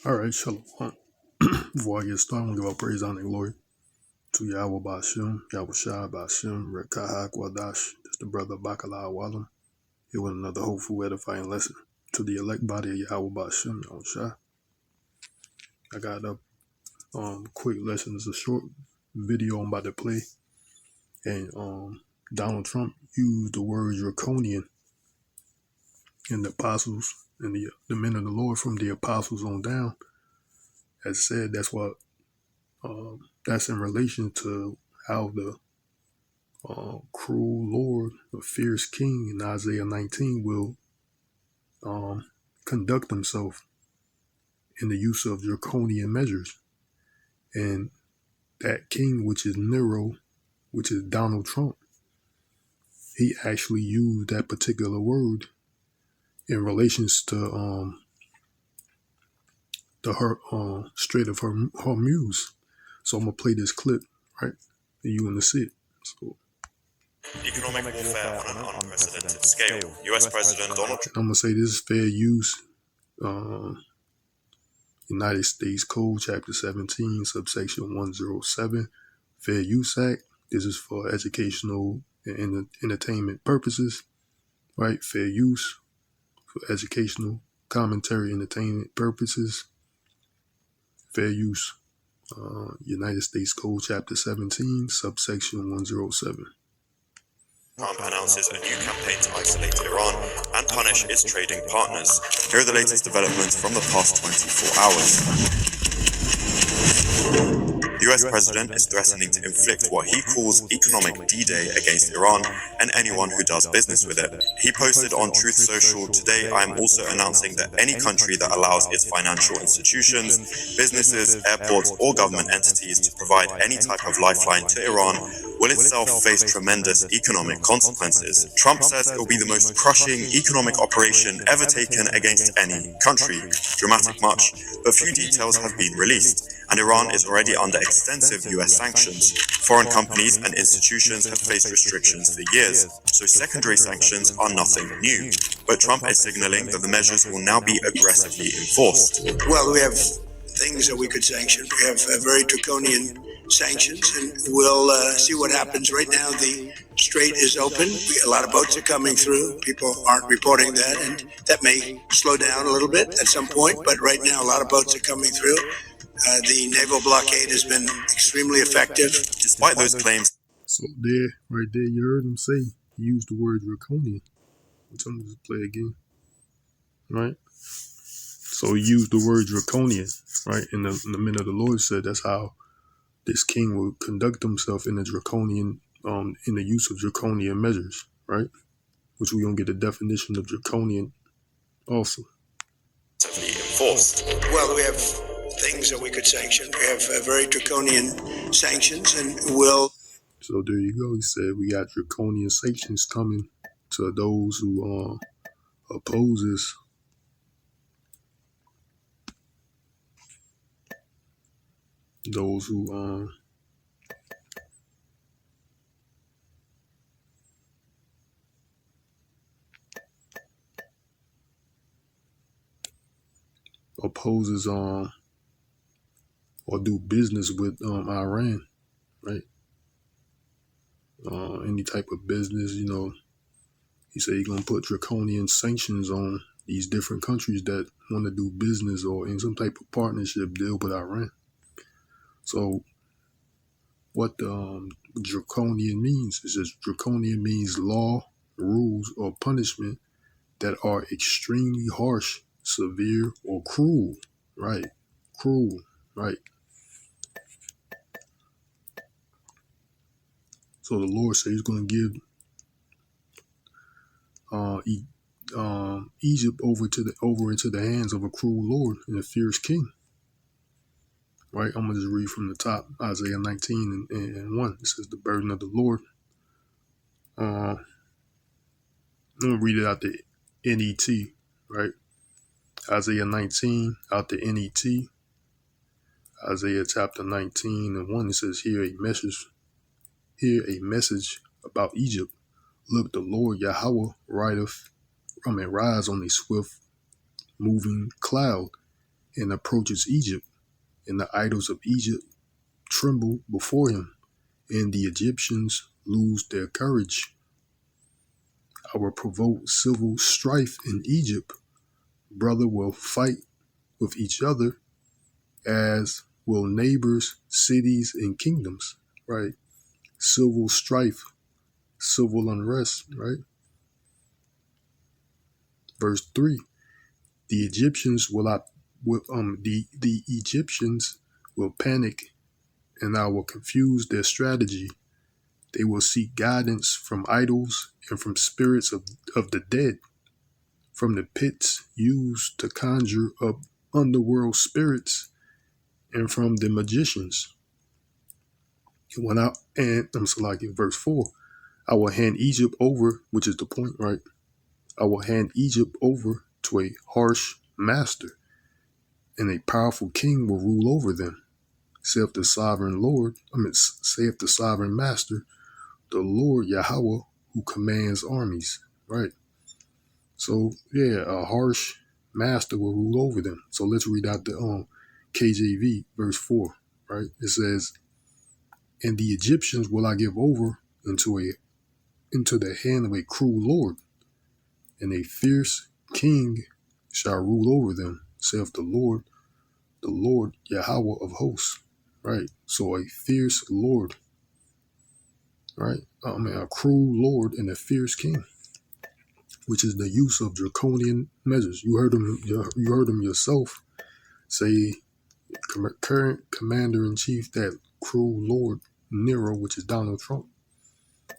All right, shalom. Before I get started, I'm going to give our praise, honor, and glory to Yahawah, bahasham, Yahawahshi, bahasham, Rawchaa Qadash. That's the brother Bakala Walam. Here with another hopeful, edifying lesson to the elect body of Yahawah, bahasham, Yahawahshi. I got a quick lesson. It's a short video I'm about to play. And Donald Trump used the word Draconian in the apostles and the men of the Lord from the apostles on down. As said, that's what that's in relation to how the cruel Lord, the fierce king in Isaiah 19 will conduct himself in the use of draconian measures. And that king, which is Nero, which is Donald Trump, he actually used that particular word in relations to the Strait of Hormuz. So I'm gonna play this clip, right? And you want to see it. So, economic warfare on an unprecedented scale. US President Donald Trump. I'm gonna say this is fair use. United States Code, Chapter 17, subsection 107, Fair Use Act. This is for educational and entertainment purposes, right? Fair use for educational, commentary, entertainment purposes. Fair use. United States Code, Chapter 17, subsection 107. Trump announces a new campaign to isolate Iran and punish its trading partners. Here are the latest developments from the past 24 hours. The US president is threatening to inflict what he calls economic D-Day against Iran and anyone who does business with it. He posted on Truth Social, "Today I am also announcing that any country that allows its financial institutions, businesses, airports, or government entities to provide any type of lifeline to Iran will itself face tremendous economic consequences." Trump says it will be the most crushing economic operation ever taken against any country. Dramatic much, but few details have been released, and Iran is already under extensive US sanctions. Foreign companies and institutions have faced restrictions for years, so secondary sanctions are nothing new. But Trump is signaling that the measures will now be aggressively enforced. Well, we have things that we could sanction. We have very draconian sanctions, and we'll see what happens. Right now, the strait is open. A lot of boats are coming through. People aren't reporting that, and that may slow down a little bit at some point. But right now, a lot of boats are coming through. The naval blockade has been extremely effective. Despite those claims. So there, right there, you heard him say, he used the word draconian. I'm going to play again, right? So he used the word draconian, right? And the men of the Lord said that's how this king will conduct himself in the draconian, in the use of draconian measures, right? Which we're going to get the definition of draconian also. Enforced. Well, we have things that we could sanction. We have very draconian sanctions, and we'll... So there you go. He said we got draconian sanctions coming to those who opposes those who opposes or do business with Iran, right? Any type of business, you know. He said he's gonna put draconian sanctions on these different countries that want to do business or in some type of partnership deal with Iran. So what draconian means is just draconian means law, rules, or punishment that are extremely harsh, severe, or cruel, right? Cruel, right? So the Lord said he's going to give Egypt over into the hands of a cruel Lord and a fierce king. Right? I'm going to just read from the top, Isaiah 19 and 1. It says, the burden of the Lord. I'm going to read it out the NET, right? Isaiah 19 out the NET. Isaiah chapter 19 and 1. It says, hear a message about Egypt. Look, the Lord Yahawah rise on a swift moving cloud, and approaches Egypt, and the idols of Egypt tremble before him, and the Egyptians lose their courage. I will provoke civil strife in Egypt. Brother will fight with each other, as will neighbors, cities, and kingdoms, right? Civil strife, civil unrest, right? Verse 3, the Egyptians the Egyptians will panic, and I will confuse their strategy. They will seek guidance from idols and from spirits of the dead, from the pits used to conjure up underworld spirits, and from the magicians. Verse 4, I will hand Egypt over, which is the point, right? I will hand Egypt over to a harsh master, and a powerful king will rule over them. Saith the sovereign master, the Lord Yahawah, who commands armies, right? So, yeah, a harsh master will rule over them. So let's read out the KJV, verse 4, right? It says, and the Egyptians will I give over into the hand of a cruel lord, and a fierce king shall rule over them, saith the Lord Yahawah of hosts, right? So a fierce lord, right? A cruel lord and a fierce king, which is the use of draconian measures. You heard him yourself say, current commander-in-chief, that cruel lord Nero, which is Donald Trump,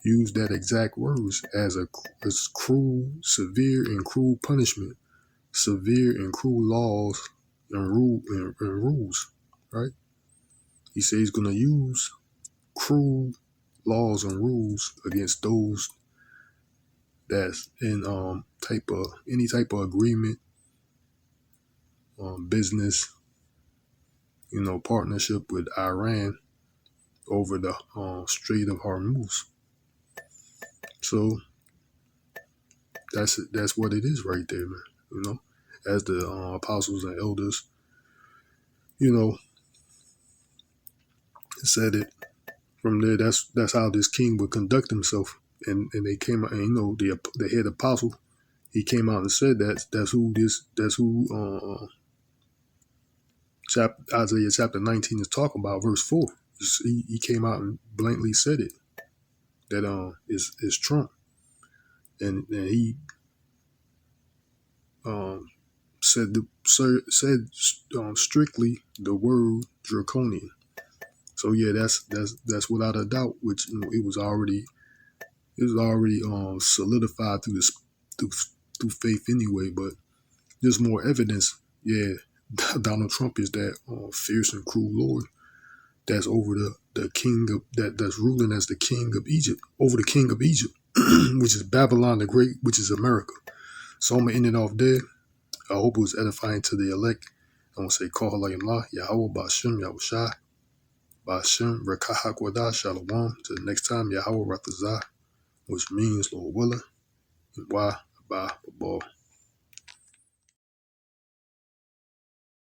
used that exact words as cruel, severe, and cruel punishment, severe and cruel laws and rules, right? He says he's going to use cruel laws and rules against those that's in any type of agreement, business, partnership with Iran over the Strait of Hormuz. So that's what it is right there, man. As the apostles and elders, said it from there. That's how this king would conduct himself. And they came out, and the head apostle, he came out and said that's who Isaiah chapter 19 is talking about, verse 4. He came out and blatantly said it, that is Trump, and he said strictly the word draconian. So yeah, that's without a doubt, which it was already solidified through faith anyway. But there's more evidence. Yeah, Donald Trump is that fierce and cruel lord that's over the king that's ruling as the king of Egypt, over the king of Egypt, which is Babylon the Great, which is America. So I'm gonna end it off there. I hope it was edifying to the elect. I'm gonna say, call Allah, Yahawah, bahasham, Yahawahshi, bahasham, Rawchaa Qadash, Shalom. Till the next time, Yahawah Rawchaa, which means Lord willing, and why, bye, bye.